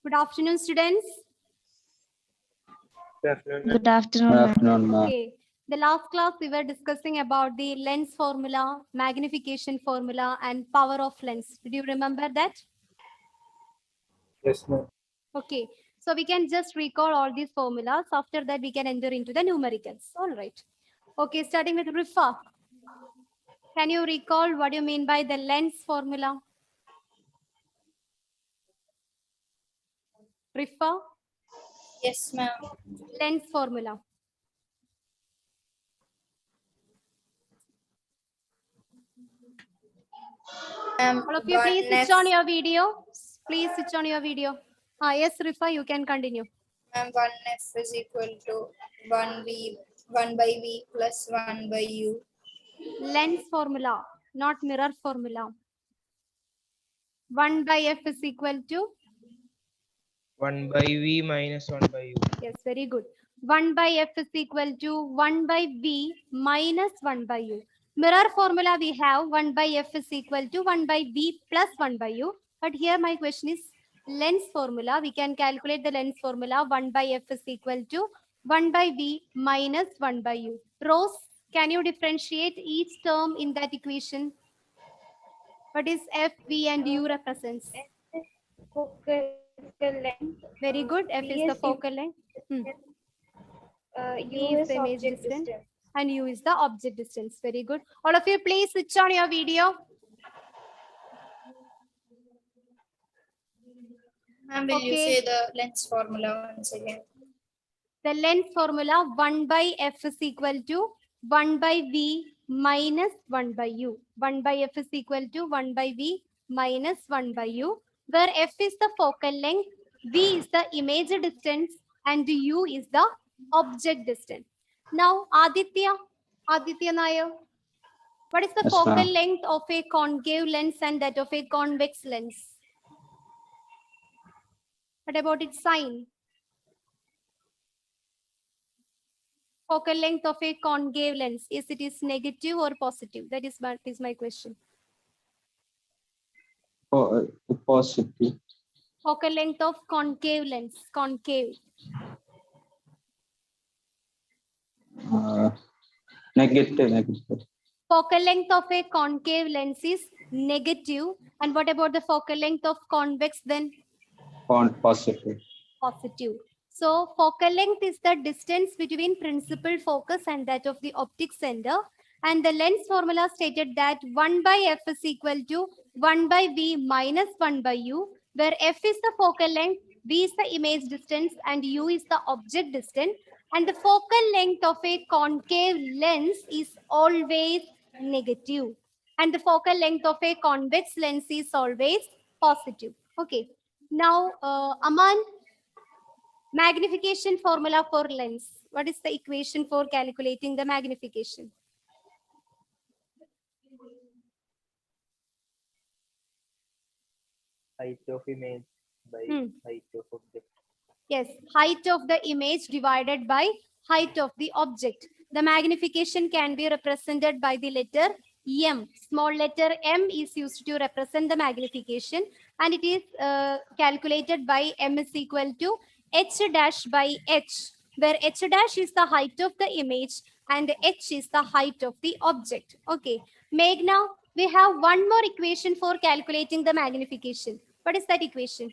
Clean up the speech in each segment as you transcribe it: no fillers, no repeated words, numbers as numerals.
Good afternoon, students. Good afternoon. Good afternoon, ma'am. Afternoon, ma'am. Okay. The last class we were discussing about the lens formula, magnification formula, and power of lens. Did you remember that? Yes, ma'am. Okay. So we can just recall all these formulas. After that, we can enter into the numericals. All right. Okay. Starting with Rifa. Can you recall what you mean by the lens formula? Rifa, Yes, ma'am. lens formula. All of you, please switch on your video. Please switch on your video. Yes, Rifa, you can continue. Ma'am, 1f is equal to 1 by v plus 1 by u. Lens formula, not mirror formula. 1 by f is equal to? 1 by v minus 1 by u. Yes, very good. 1 by f is equal to 1 by v minus 1 by u. Mirror formula we have 1 by f is equal to 1 by v plus 1 by u. But here my question is lens formula. We can calculate the lens formula. 1 by f is equal to 1 by v minus 1 by u. Rose, can you differentiate each term in that equation? What is f, v and u represents? Focal length. Very good. F V is the is focal length. U V is is the image object distance. distance. And u is the object distance. Very good. All of you, please switch on your video. Ma'am, will you Okay. say the lens formula once again? The lens formula 1 by f is equal to 1 by v minus 1 by u. 1 by f is equal to 1 by v minus 1 by u, where f is the focal length, v is the image distance, and u is the object distance. Now, Aditya Nair, what is the Yes, focal ma'am. length of a concave lens and that of a convex lens? What about its sign? Focal length of a concave lens, is it is negative or positive? That is my question. Positive. Focal length of concave lens, concave. Negative. Focal length of a concave lens is negative. And what about the focal length of convex then? Positive. Positive. So focal length is the distance between principal focus and that of the optic center. And the lens formula stated that 1 by f is equal to 1 by v minus 1 by u, where f is the focal length, v is the image distance, and u is the object distance. And the focal length of a concave lens is always negative. And the focal length of a convex lens is always positive. Okay. Now, Aman, magnification formula for lens. What is the equation for calculating the magnification? Height of image by height of object. Yes, height of the image divided by height of the object. The magnification can be represented by the letter M. Small letter M is used to represent the magnification, and it is calculated by M is equal to H dash by H, where H dash is the height of the image and H is the height of the object. Okay, Meghna, we have one more equation for calculating the magnification. What is that equation?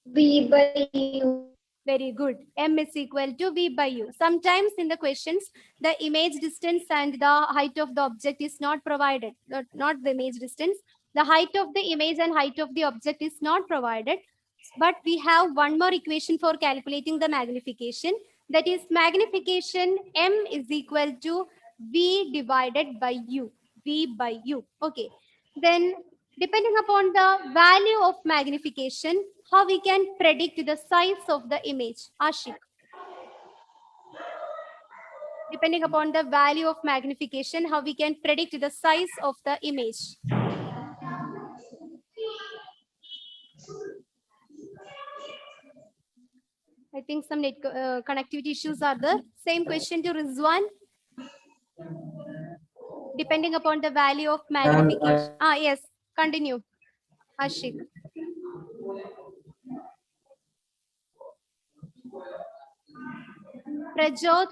V by U. Very good. M is equal to V by U. Sometimes in the questions, the image distance and the height of the object is not provided. Not the image distance. The height of the image and height of the object is not provided. But we have one more equation for calculating the magnification. That is magnification M is equal to V divided by U. V by U. Okay. Then depending upon the value of magnification, how we can predict the size of the image? Ashik. Depending upon the value of magnification, how we can predict the size of the image? I think some connectivity issues are there. Same question to Rizwan. Depending upon the value of magnification. Yes, continue. Ashik. Prajot.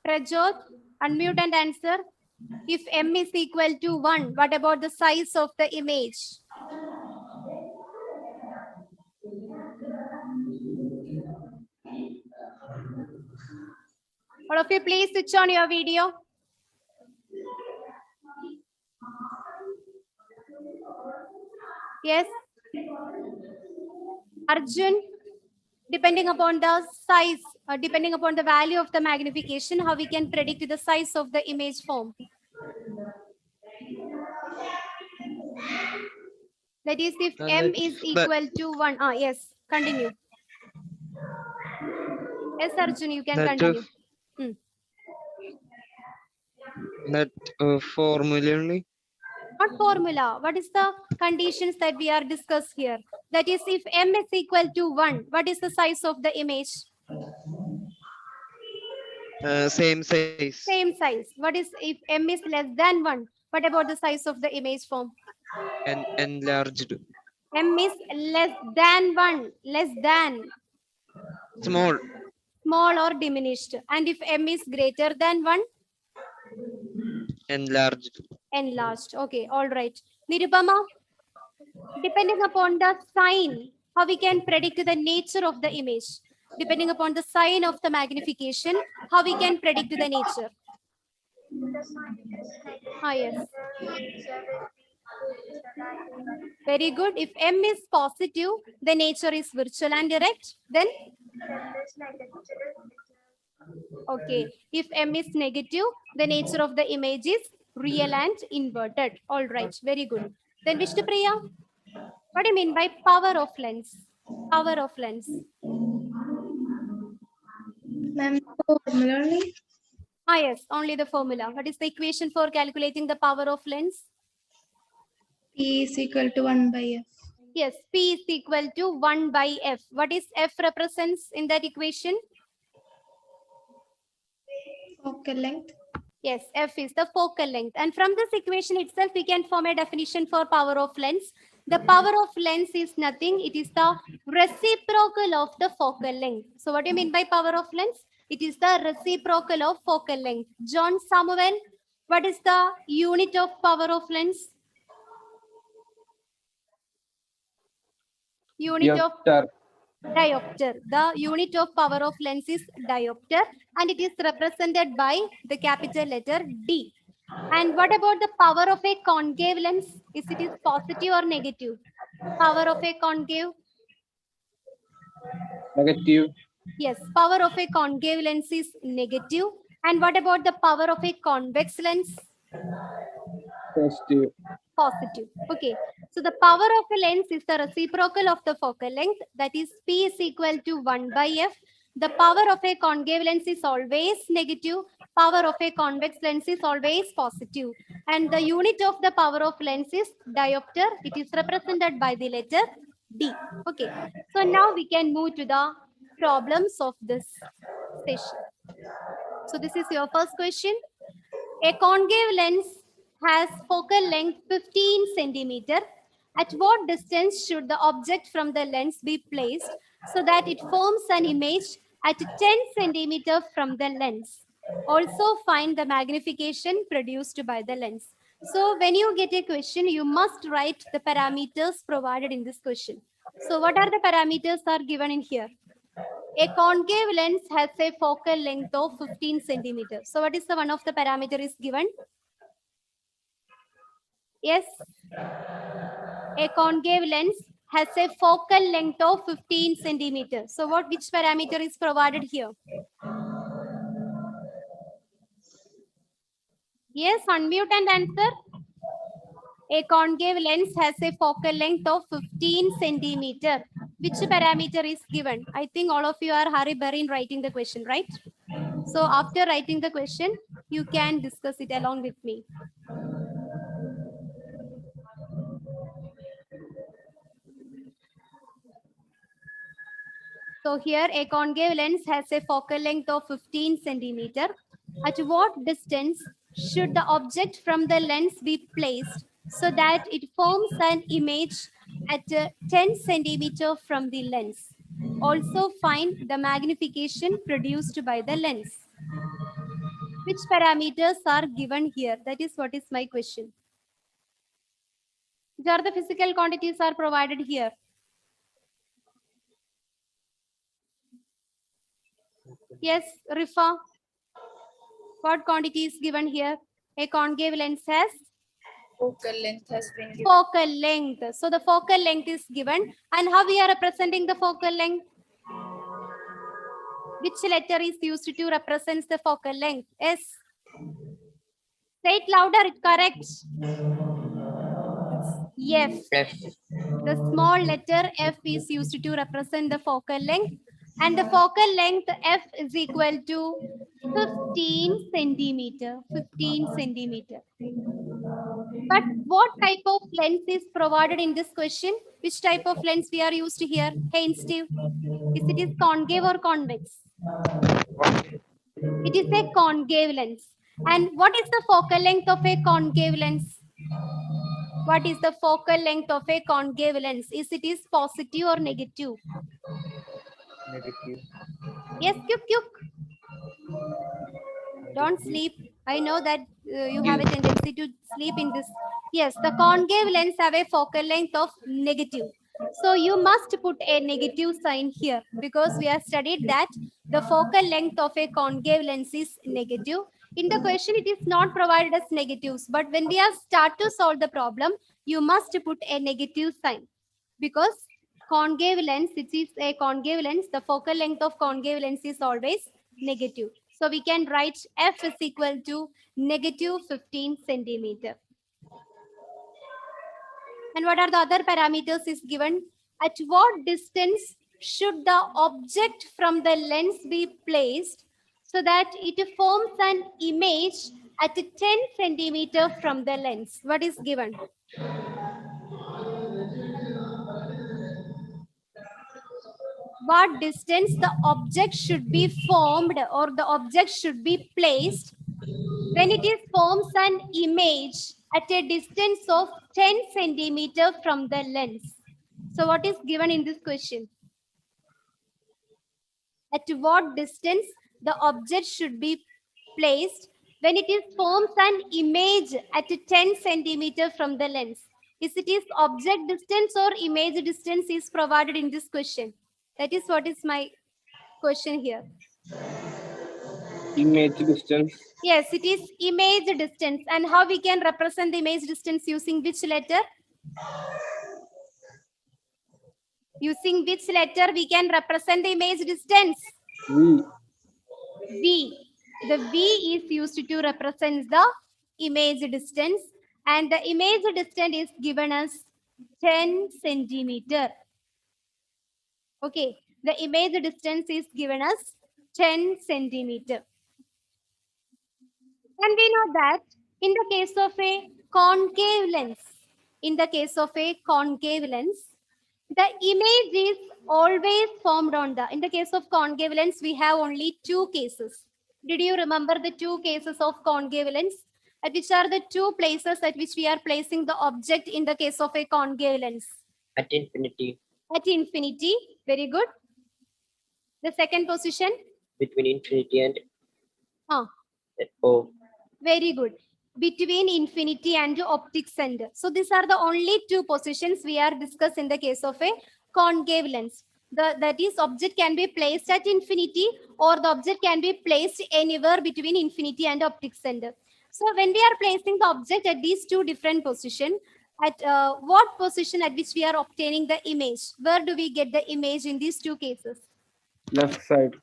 Prajot, unmute and answer. If M is equal to 1, what about the size of the image? All of you, please switch on your video. Yes. Arjun, depending upon the size, depending upon the value of the magnification, how we can predict the size of the image form. That is, if M is equal to 1. Yes, continue. Yes, Arjun, you can That continue. that formula only. Not formula. What is the conditions that we are discussed here? That is, if M is equal to 1, what is the size of the image? Same size. Same size. What is if M is less than 1? What about the size of the image form? And enlarged. M is less than 1. Less than. Small. Small or diminished. And if M is greater than 1? Enlarged. Enlarged. Okay, all right. Nirupama, depending upon the sign, how we can predict the nature of the image? Depending upon the sign of the magnification, how we can predict the nature? Yes. Very good. If M is positive, the nature is virtual and direct. Then? Okay. If M is negative, the nature of the image is real and inverted. All right. Very good. Then Vishnupriya, what do you mean by power of lens? Power of lens. Ma'am, formula only? Yes, only the formula. What is the equation for calculating the power of lens? P is equal to 1 by F. Yes, P is equal to 1 by F. What is F represents in that equation? Focal length. Yes, F is the focal length. And from this equation itself, we can form a definition for power of lens. The power of lens is nothing. It is the reciprocal of the focal length. So what do you mean by power of lens? It is the reciprocal of focal length. John Samuel, what is the unit of power of lens? Unit of Diopter. diopter. The unit of power of lens is diopter and it is represented by the capital letter D. And what about the power of a concave lens? Is it is positive or negative? Power of a concave? Negative. Yes, power of a concave lens is negative. And what about the power of a convex lens? Positive. Positive. Okay. So the power of a lens is the reciprocal of the focal length. That is P is equal to 1 by F. The power of a concave lens is always negative. Power of a convex lens is always positive. And the unit of the power of lens is diopter. It is represented by the letter D. Okay. So now we can move to the problems of this session. So this is your first question. A concave lens has focal length 15 centimeter. At what distance should the object from the lens be placed so that it forms an image at 10 centimeter from the lens? Also find the magnification produced by the lens. So when you get a question, you must write the parameters provided in this question. So what are the parameters are given in here? A concave lens has a focal length of 15 centimeters. So what is the one of the parameter is given? Yes. A concave lens has a focal length of 15 centimeters. So which parameter is provided here? Yes, unmute and answer. A concave lens has a focal length of 15 centimeter. Which parameter is given? I think all of you are hurry-burry in writing the question, right? So after writing the question, you can discuss it along with me. So here a concave lens has a focal length of 15 centimeter. At what distance should the object from the lens be placed so that it forms an image at 10 centimeter from the lens? Also find the magnification produced by the lens. Which parameters are given here? That is what is my question. Which are the physical quantities are provided here? Yes, Rifa. What quantity is given here? A concave lens has Focal length has been given. focal length. So the focal length is given. And how we are representing the focal length? Which letter is used to represent the focal length? S. Say it louder, it's correct. F. F. The small letter F is used to represent the focal length. And the focal length F is equal to 15 centimeter. 15 centimeter. But what type of lens is provided in this question? Which type of lens we are used here? Hey, Steve. Is it is concave or convex? It is a concave lens. And what is the focal length of a concave lens? What is the focal length of a concave lens? Is it is positive or negative? Negative. Yes, Kyuk. Don't sleep. I know that you have a tendency to sleep in this. Yes, the concave lens have a focal length of negative. So you must put a negative sign here because we have studied that the focal length of a concave lens is negative. In the question, it is not provided as negatives, but when we have start to solve the problem, you must put a negative sign because concave lens, it is a concave lens, the focal length of concave lens is always negative. So we can write F is equal to negative 15 centimeter. And what are the other parameters is given? At what distance should the object from the lens be placed so that it forms an image at 10 centimeter from the lens? What is given? What distance the object should be formed or the object should be placed when it is forms an image at a distance of 10 centimeter from the lens. So what is given in this question? At what distance the object should be placed when it is forms an image at 10 centimeter from the lens. Is it is object distance or image distance is provided in this question? That is what is my question here. Image distance. Yes, it is image distance. And how we can represent the image distance using which letter? Using which letter we can represent the image distance? V. V. The V is used to represent the image distance. And the image distance is given as 10 centimeter. Okay. The image distance is given as 10 centimeter. And we know that in the case of a concave lens, the image is always formed on the, in the case of concave lens, we have only two cases. Did you remember the two cases of concave lens? At which are the two places at which we are placing the object in the case of a concave lens? At infinity. At infinity, very good. The second position? Between infinity and Huh. O. Very good. Between infinity and optic center. So these are the only two positions we are discussing in the case of a concave lens. That is, object can be placed at infinity or the object can be placed anywhere between infinity and optic center. So when we are placing the object at these two different positions, at what position at which we are obtaining the image? Where do we get the image in these two cases? Left side.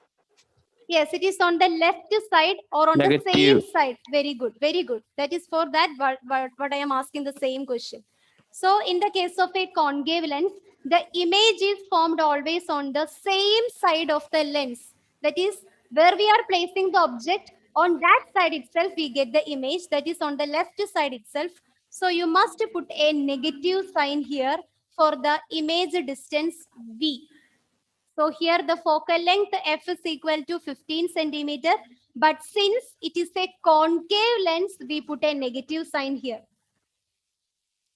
Yes, it is on the left side or on Negative. the same side. Very good. Very good. That is for that what I am asking the same question. So in the case of a concave lens, the image is formed always on the same side of the lens. That is where we are placing the object, on that side itself we get the image, that is on the left side itself. So you must put a negative sign here for the image distance V. So here the focal length F is equal to 15 centimeter. But since it is a concave lens, we put a negative sign here.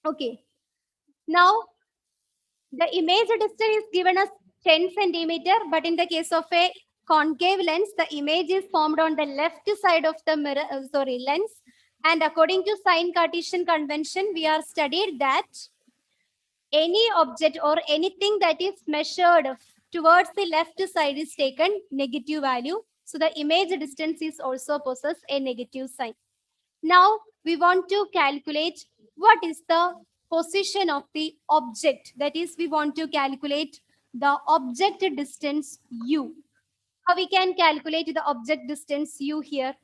Okay. Now, the image distance is given as 10 centimeter, but in the case of a concave lens, the image is formed on the left side of the mirror, lens. And according to sign Cartesian convention, we are studied that any object or anything that is measured towards the left side is taken negative value. So the image distance is also possess a negative sign. Now we want to calculate what is the position of the object. That is, we want to calculate the object distance u. How we can calculate the object distance u here?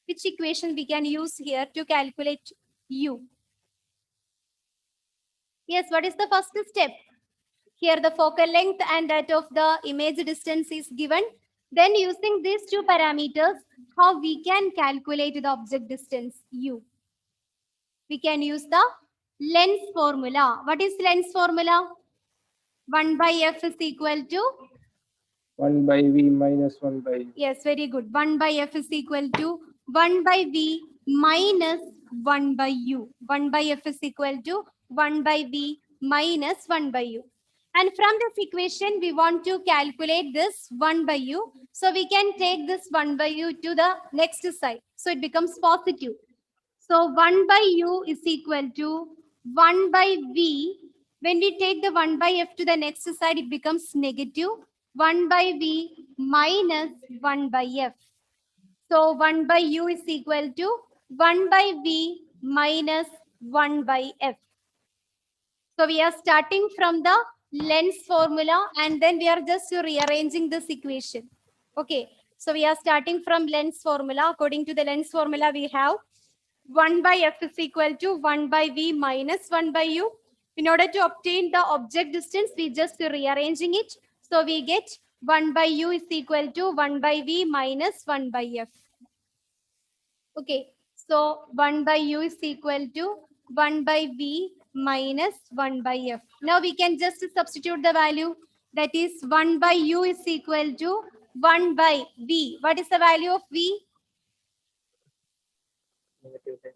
Which equation we can use here to calculate u? Yes, what is the first step? Here the focal length and that of the image distance is given. Then using these two parameters, how we can calculate the object distance u? We can use the lens formula. What is lens formula? 1 by f is equal to? 1 by v minus 1 by u. Yes, very good. 1 by f is equal to 1 by v minus 1 by u. 1 by f is equal to 1 by v minus 1 by u. And from this equation, we want to calculate this 1 by u. So we can take this 1 by u to the next side. So it becomes positive. So 1 by u is equal to 1 by v. When we take the 1 by f to the next side, it becomes negative 1 by v minus 1 by f. So 1 by u is equal to 1 by v minus 1 by f. So we are starting from the lens formula and then we are just rearranging this equation. Okay. So we are starting from lens formula. According to the lens formula, we have 1 by f is equal to 1 by v minus 1 by u. In order to obtain the object distance, we just rearranging it. So we get 1 by u is equal to 1 by v minus 1 by f. Okay. So 1 by u is equal to 1 by v minus 1 by f. Now we can just substitute the value. That is 1 by u is equal to 1 by v. What is the value of v?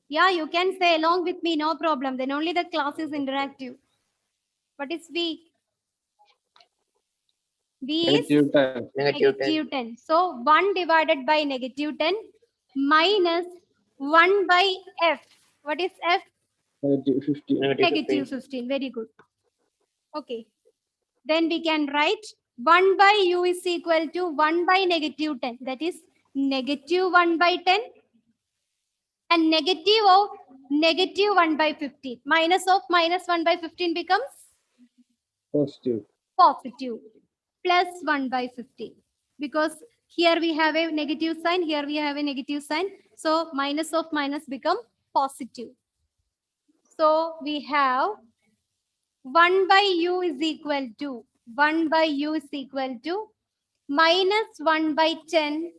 Yeah, you can say along with me, no problem. Then only the class is interactive. What is v? V is Negative 10. negative 10. So 1 divided by negative 10 minus 1 by f. What is f? Negative 15. Negative 15. Very good. Okay. Then we can write 1 by u is equal to 1 by negative 10. That is negative 1 by 10. And negative of negative 1 by 15. Minus of minus 1 by 15 becomes Positive. positive. Plus 1 by 15. Because here we have a negative sign. Here we have a negative sign. So minus of minus become positive. So we have 1 by u is equal to 1 by u is equal to minus 1 by 10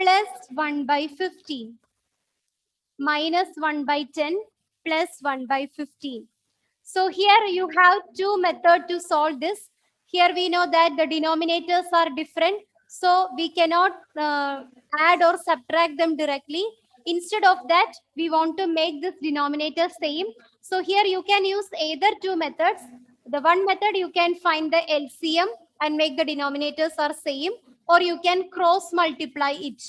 plus 1 by 15. Minus 1 by 10 plus 1 by 15. So here you have two methods to solve this. Here we know that the denominators are different. So we cannot add or subtract them directly. Instead of that, we want to make this denominator same. So here you can use either two methods. The one method you can find the LCM and make the denominators are same, or you can cross multiply it.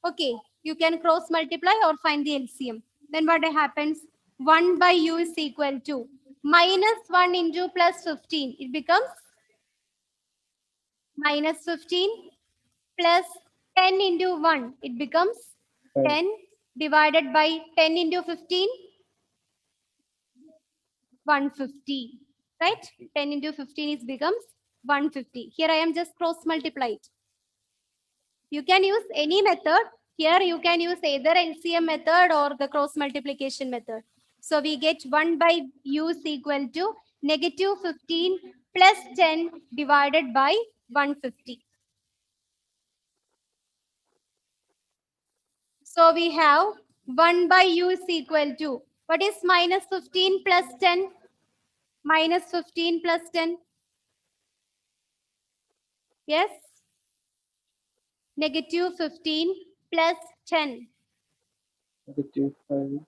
Okay, you can cross multiply or find the LCM. Then what happens? 1 by u is equal to minus 1 into plus 15. It becomes minus 15 plus 10 into 1. It becomes 10 divided by 10 into 15. 150. Right? 10 into 15 is becomes 150. Here I am just cross multiplied. You can use any method. Here you can use either LCM method or the cross multiplication method. So we get 1 by u is equal to negative 15 plus 10 divided by 150. So we have 1 by u is equal to, what is minus 15 plus 10? Minus 15 plus 10. Yes? Negative 15 plus 10. -5.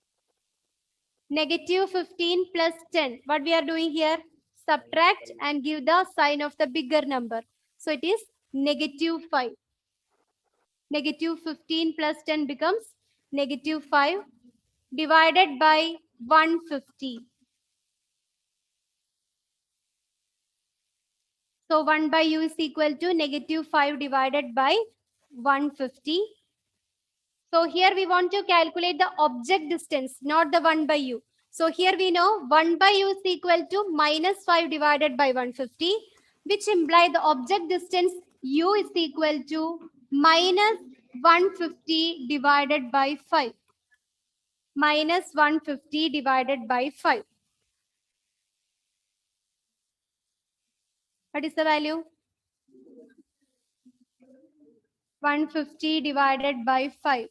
Negative 15 plus 10. What we are doing here? Subtract and give the sign of the bigger number. So it is negative 5. Negative 15 plus 10 becomes negative 5 divided by 150. So 1 by u is equal to negative 5 divided by 150. So here we want to calculate the object distance, not the 1 by u. So here we know 1 by u is equal to minus 5 divided by 150, which imply the object distance u is equal to minus 150 divided by 5. Minus 150 divided by 5. What is the value? 150 divided by 5.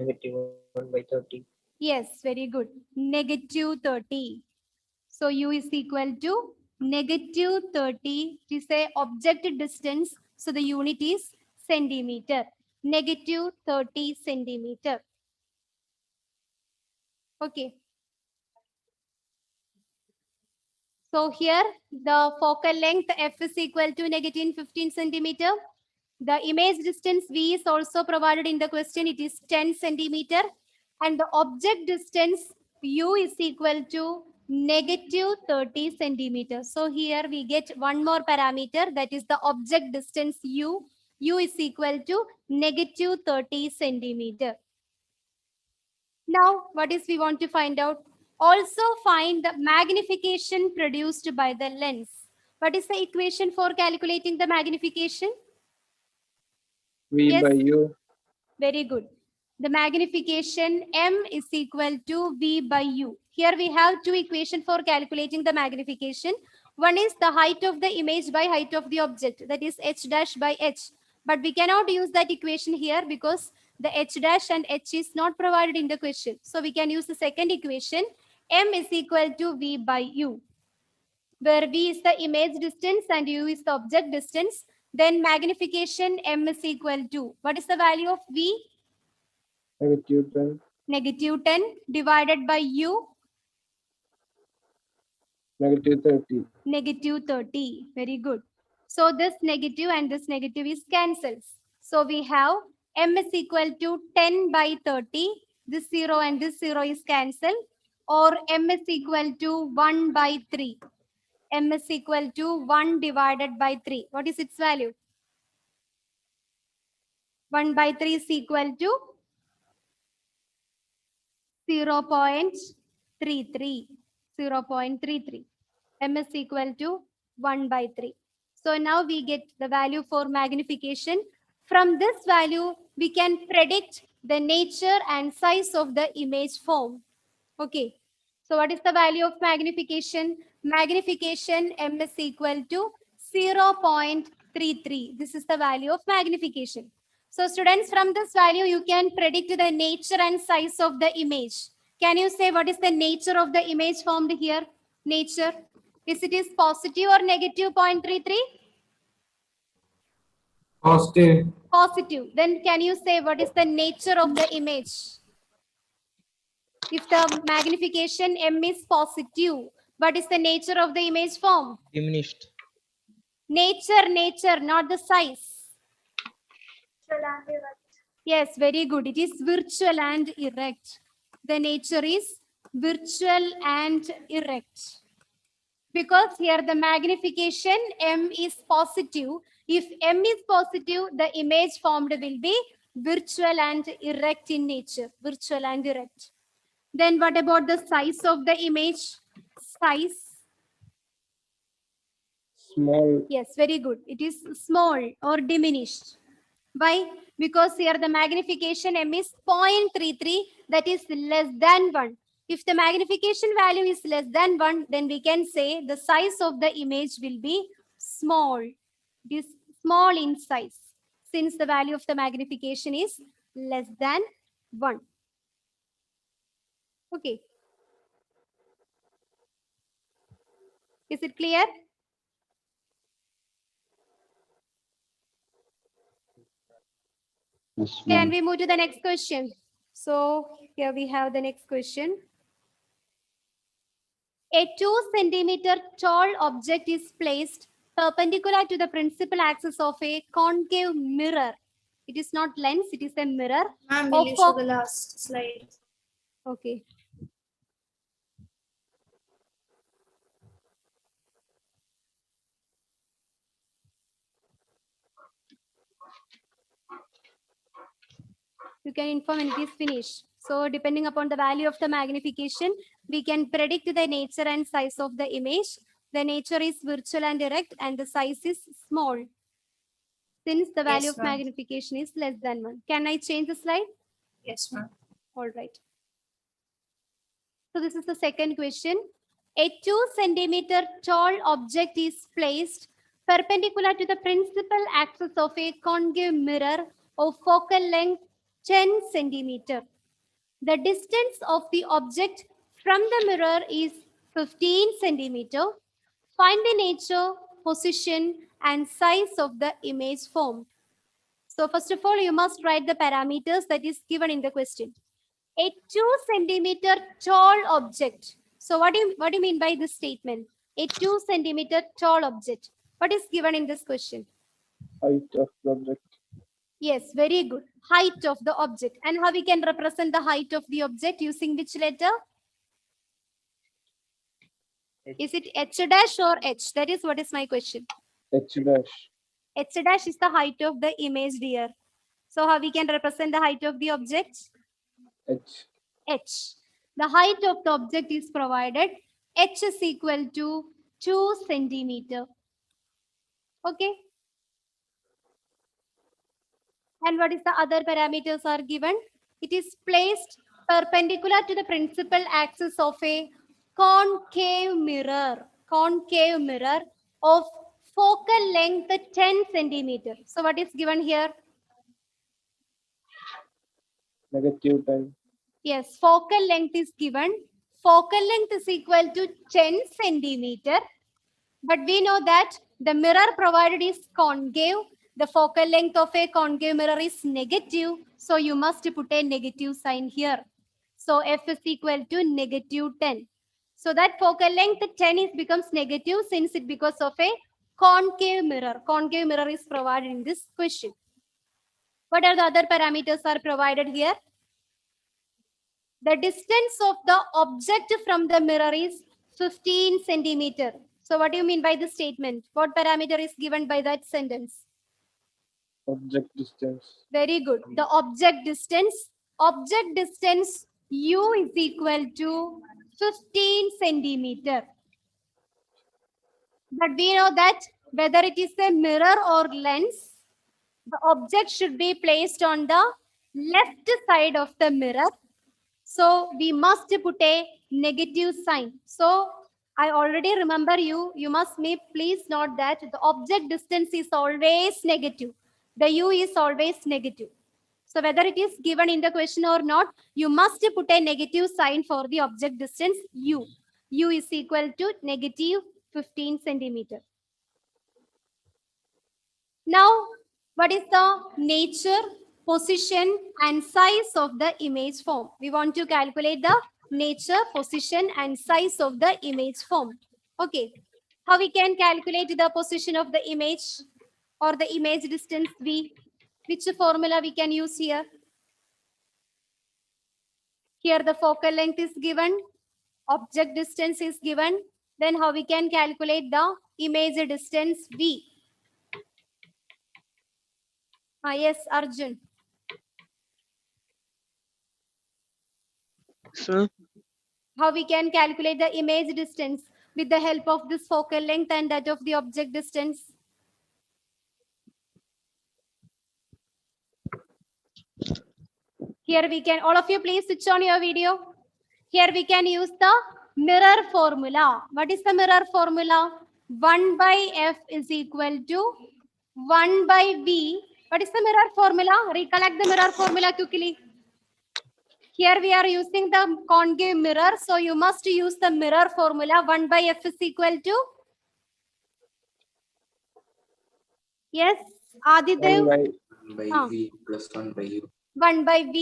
-1/30. Yes, very good. Negative 30. So u is equal to negative 30. It is a object distance. So the unit is centimeter. Negative 30 centimeter. Okay. So here the focal length f is equal to negative 15 centimeter. The image distance v is also provided in the question. It is 10 centimeter. And the object distance u is equal to negative 30 centimeters. So here we get one more parameter, that is the object distance u. U is equal to negative 30 centimeter. Now, what is we want to find out? Also find the magnification produced by the lens. What is the equation for calculating the magnification? V Yes. by u. Very good. The magnification m is equal to v by u. Here we have two equations for calculating the magnification. One is the height of the image by height of the object, that is h dash by h. But we cannot use that equation here because the h dash and h is not provided in the question. So we can use the second equation, m is equal to v by u, where v is the image distance and u is the object distance. Then magnification m is equal to, what is the value of v? -10. Negative 10 divided by u, -30. negative 30. Very good. So this negative and this negative is cancels. So we have m is equal to 10 by 30. This 0 and this 0 is cancelled. Or m is equal to 1 by 3. M is equal to 1 divided by 3. What is its value? 1 by 3 is equal to 0.33. 0.33. M is equal to 1 by 3. So now we get the value for magnification. From this value, we can predict the nature and size of the image form. Okay. So what is the value of magnification? Magnification m is equal to 0.33. This is the value of magnification. So students, from this value, you can predict the nature and size of the image. Can you say what is the nature of the image formed here? Nature. Is it is positive or negative 0.33? Positive. Positive. Then can you say what is the nature of the image? If the magnification m is positive, what is the nature of the image form? Diminished. Nature, not the size. Yes, very good. It is virtual and erect. The nature is virtual and erect. Because here the magnification m is positive. If m is positive, the image formed will be virtual and erect in nature. Virtual and erect. Then what about the size of the image? Size. Small. Yes, very good. It is small or diminished. Why? Because here the magnification m is 0.33, that is less than 1. If the magnification value is less than 1, then we can say the size of the image will be small. It is small in size, since the value of the magnification is less than 1. Okay. Is it clear? Yes, Can ma'am. we move to the next question? So here we have the next question. A 2 centimeter tall object is placed perpendicular to the principal axis of a concave mirror. It is not lens, it is a mirror. Ma'am, Of will you show the last slide? Okay. You can inform when it is finished. So depending upon the value of the magnification, we can predict the nature and size of the image. The nature is virtual and direct and the size is small, since the value Yes, of ma'am. magnification is less than 1. Can I change the slide? Yes, ma'am. All right. So this is the second question. A 2 centimeter tall object is placed perpendicular to the principal axis of a concave mirror of focal length 10 centimeter. The distance of the object from the mirror is 15 centimeter. Find the nature, position, and size of the image formed. So first of all, you must write the parameters that is given in the question. A 2 centimeter tall object. So what do you mean by this statement? A 2 centimeter tall object. What is given in this question? Height of the object. Yes, very good. Height of the object. And how we can represent the height of the object using which letter? Is it H dash or H? That is what is my question. H dash. H dash is the height of the image, dear. So how we can represent the height of the object? H. H. The height of the object is provided. H is equal to 2 centimeter. Okay. And what is the other parameters are given? It is placed perpendicular to the principal axis of a concave mirror of focal length 10 centimeter. So what is given here? Negative 10. Yes, focal length is given. Focal length is equal to 10 centimeter. But we know that the mirror provided is concave. The focal length of a concave mirror is negative. So you must put a negative sign here. So F is equal to negative 10. So that focal length 10 is becomes negative since it because of a concave mirror. Concave mirror is provided in this question. What are the other parameters are provided here? The distance of the object from the mirror is 15 centimeter. So what do you mean by this statement? What parameter is given by that sentence? Object distance. Very good. The object distance U is equal to 15 centimeter. But we know that whether it is a mirror or lens, the object should be placed on the left side of the mirror. So we must put a negative sign. So I already remember you. You must please note that the object distance is always negative. The U is always negative. So whether it is given in the question or not, you must put a negative sign for the object distance U. U is equal to negative 15 centimeter. Now, what is the nature, position, and size of the image form? We want to calculate the nature, position, and size of the image form. Okay. How we can calculate the position of the image or the image distance V? Which formula we can use here? Here the focal length is given, object distance is given. Then how we can calculate the image distance V? Yes, Arjun. Sir. How we can calculate the image distance with the help of this focal length and that of the object distance? Here we can, all of you please switch on your video. Here we can use the mirror formula. What is the mirror formula? 1 by F is equal to 1 by V. What is the mirror formula? Recollect the mirror formula quickly. Here we are using the concave mirror. So you must use the mirror formula. 1 by F is equal to? Yes, Adidev. 1 by Ah. v plus 1 by u. 1 by v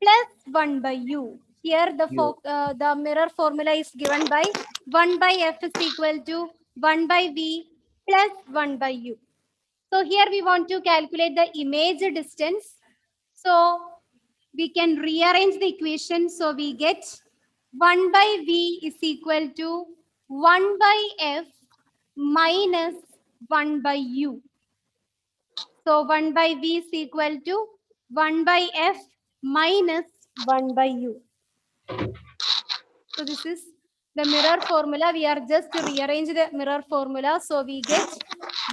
plus 1 by u. Here the mirror formula is given by 1 by f is equal to 1 by v plus 1 by u. So here we want to calculate the image distance. So we can rearrange the equation. So we get 1 by v is equal to 1 by f minus 1 by u. So 1 by v is equal to 1 by f minus 1 by u. So this is the mirror formula. We are just to rearrange the mirror formula. So we get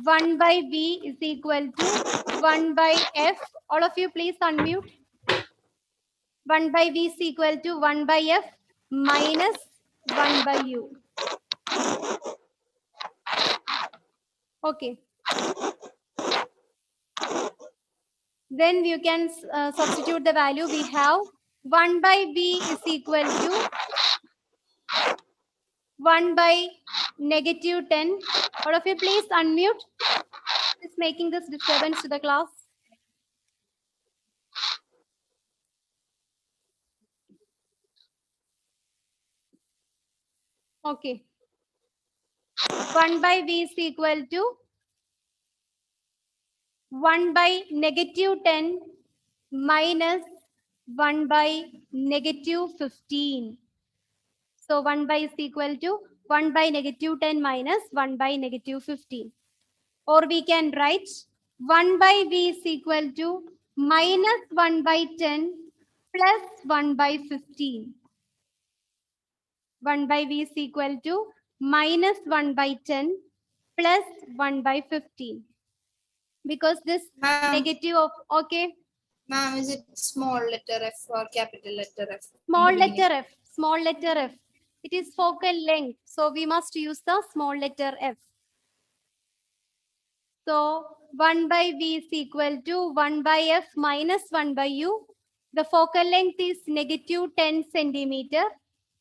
1 by v is equal to 1 by f. All of you please unmute. 1 by v is equal to 1 by f minus 1 by u. Okay. Then you can substitute the value. We have 1 by v is equal to 1 by negative 10. All of you please unmute. It's making this disturbance to the class. Okay. 1 by v is equal to 1 by negative 10 minus 1 by negative 15. So 1 by is equal to 1 by negative 10 minus 1 by negative 15. Or we can write 1 by v is equal to minus 1 by 10 plus 1 by 15. 1 by v is equal to minus 1 by 10 plus 1 by 15. Because this Ma'am, negative of, okay, ma'am, is it small letter f or capital letter f? small in the beginning? letter f, small letter f. It is focal length. So we must use the small letter f. So 1 by v is equal to 1 by f minus 1 by u. The focal length is negative 10 centimeter.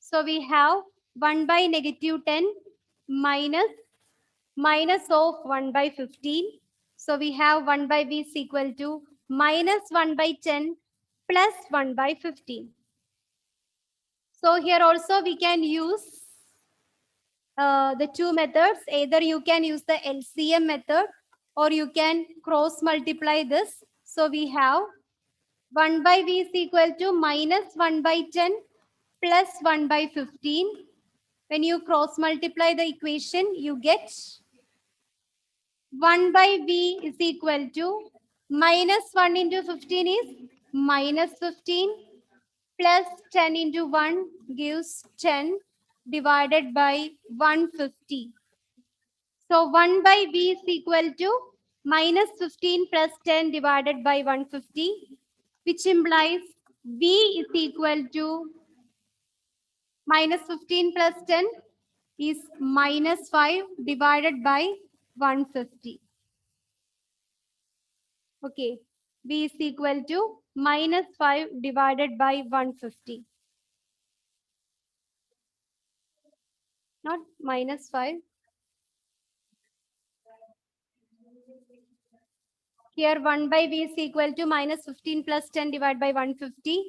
So we have 1 by negative 10 minus of 1 by 15. So we have 1 by v is equal to minus 1 by 10 plus 1 by 15. So here also we can use the two methods. Either you can use the LCM method or you can cross multiply this. So we have 1 by v is equal to minus 1 by 10 plus 1 by 15. When you cross multiply the equation, you get 1 by v is equal to minus 1 into 15 is minus 15 plus 10 into 1 gives 10 divided by 150. So 1 by v is equal to minus 15 plus 10 divided by 150, which implies v is equal to minus 15 plus 10 is minus 5 divided by 150. Okay, v is equal to minus 5 divided by 150. Not minus 5. Here 1 by v is equal to minus 15 plus 10 divided by 150.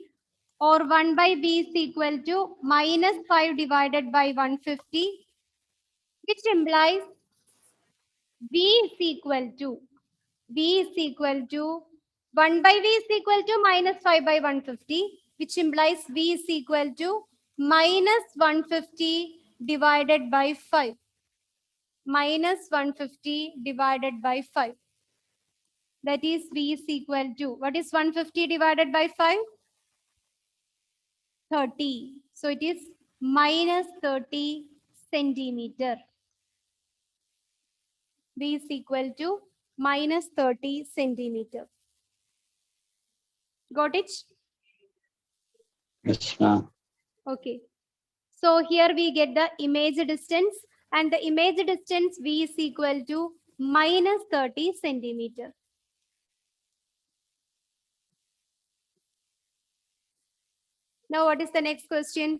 Or 1 by v is equal to minus 5 divided by 150. Which implies v is equal to 1 by v is equal to minus 5 by 150, which implies v is equal to minus 150 divided by 5. Minus 150 divided by 5. That is v is equal to, what is 150 divided by 5? 30. So it is minus 30 centimeter. V is equal to minus 30 centimeter. Got it? Yes, ma'am. Okay. So here we get the image distance, and the image distance V is equal to minus 30 centimeter. Now what is the next question?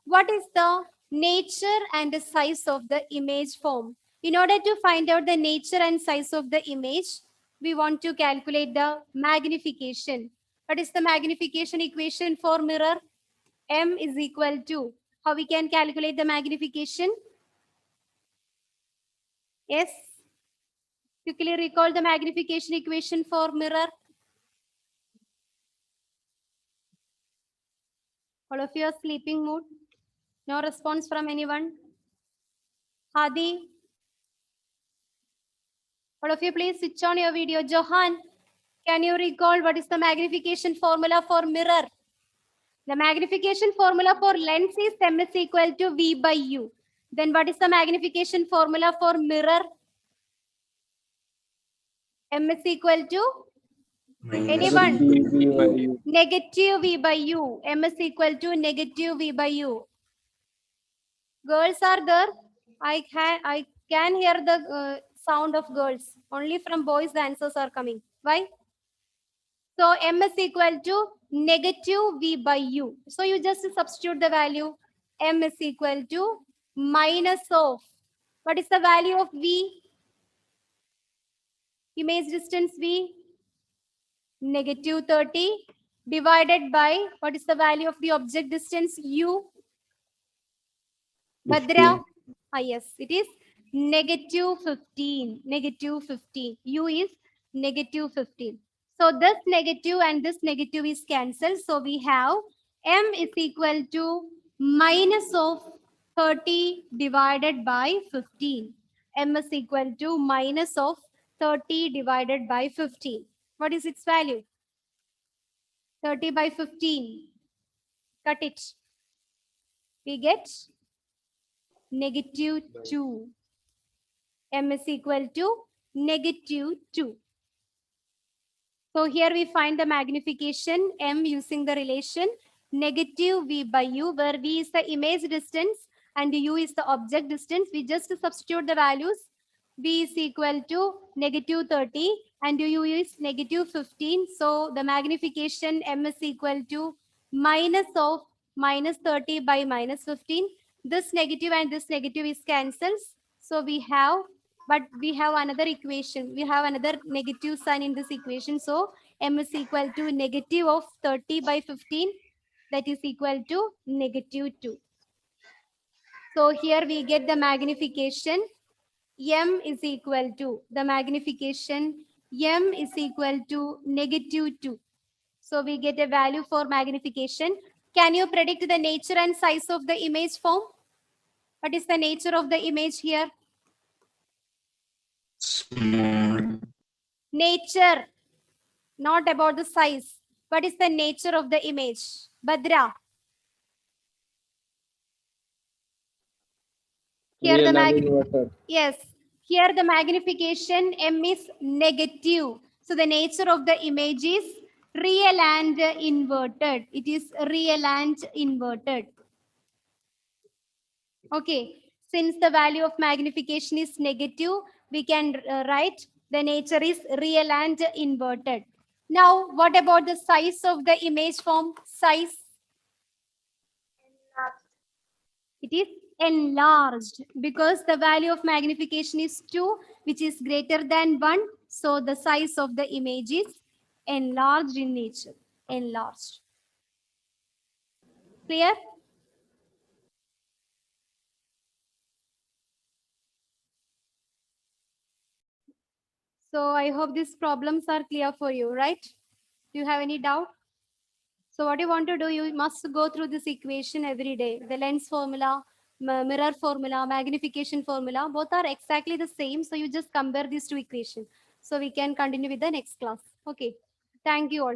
What is the nature and the size of the image form? In order to find out the nature and size of the image, we want to calculate the magnification. What is the magnification equation for mirror? M is equal to, how we can calculate the magnification? Yes. Quickly recall the magnification equation for mirror. All of you are sleeping mood. No response from anyone. Hadi. All of you please switch on your video. Johan, can you recall what is the magnification formula for mirror? The magnification formula for lens is M is equal to V by U. Then what is the magnification formula for mirror? M is equal to anyone? Negative V by U. M is equal to negative V by U. Girls are there? I can hear the sound of girls. Only from boys the answers are coming. Why? So M is equal to negative V by U. So you just substitute the value. M is equal to minus of, what is the value of V? Image distance V? Negative 30 divided by, what is the value of the object distance U? Bhadra? Yes, it is negative 15. Negative 15. U is negative 15. So this negative and this negative is cancelled. So we have M is equal to minus of 30 divided by 15. M is equal to minus of 30 divided by 15. What is its value? 30 by 15. Cut it. We get negative 2. M is equal to negative 2. So here we find the magnification M using the relation negative V by U, where V is the image distance and U is the object distance. We just substitute the values. V is equal to negative 30 and U is negative 15. So the magnification M is equal to minus of minus 30 by minus 15. This negative and this negative is cancelled. So we have, but we have another equation. We have another negative sign in this equation. So M is equal to negative of 30 by 15. That is equal to negative 2. So here we get the magnification. M is equal to, the magnification M is equal to negative 2. So we get a value for magnification. Can you predict the nature and size of the image form? What is the nature of the image here? Small. Nature, not about the size. What is the nature of the image? Bhadra. Here the yes, here the magnification M is negative. So the nature of the image is real and inverted. It is real and inverted. Okay, since the value of magnification is negative, we can write the nature is real and inverted. Now, what about the size of the image form? Size? It is enlarged because the value of magnification is 2, which is greater than 1. So the size of the image is enlarged in nature. Enlarged. Clear? So I hope these problems are clear for you, right? Do you have any doubt? So what you want to do, you must go through this equation every day. The lens formula, mirror formula, magnification formula, both are exactly the same. So you just compare these two equations. So we can continue with the next class. Okay. Thank you all.